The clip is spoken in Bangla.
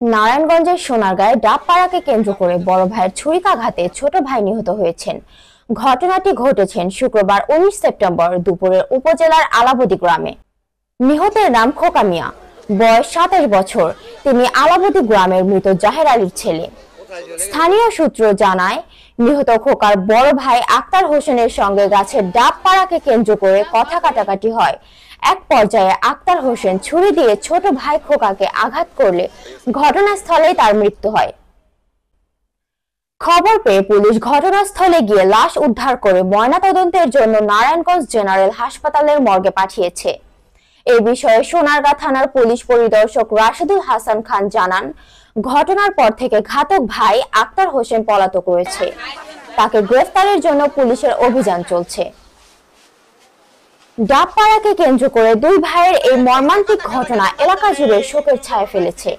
নারায়ণগঞ্জের সোনারগাঁয়ে ডাবপাড়াকে কেন্দ্র করে বড় ভাইয়ের ছুরিকাঘাতে ছোট ভাই নিহত হয়েছেন। ঘটনাটি ঘটেছেন শুক্রবার 19 সেপ্টেম্বর দুপুরে উপজেলার আলাবদী গ্রামে। নিহতের নাম খোকা মিয়া, বয়স 27 বছর। তিনি আলাবদী গ্রামের মৃত জাহের আলীর ছেলে। স্থানীয় সূত্র জানায়, নিহত খোকার বড় ভাই আক্তার হোসেনের সঙ্গে গাছের ডাবপাড়াকে কেন্দ্র করে কথা কাটাকাটি হয়। এক পর্যায়ে আক্তার হোসেন ছুরি দিয়ে ছোট ভাই খোকাকে আঘাত করলে ঘটনাস্থলেই তার মৃত্যু হয়। খবর পেয়ে পুলিশ ঘটনাস্থলে গিয়ে লাশ উদ্ধার করে ময়নাতদন্তের জন্য নারায়ণগঞ্জ জেনারেল হাসপাতালের মর্গে পাঠিয়েছে। এ বিষয়ে সোনারগাঁ থানার পুলিশ পরিদর্শক রাশেদুল হাসান খান জানান, ঘটনার পর থেকে ঘাতক ভাই আক্তার হোসেন পলাতক রয়েছে। তাকে গ্রেফতারের জন্য পুলিশের অভিযান চলছে। ডাবপাড়াকে কেন্দ্র করে দুই ভাইয়ের এই মর্মান্তিক ঘটনা এলাকা জুড়ে শোকের ছায়া ফেলেছে।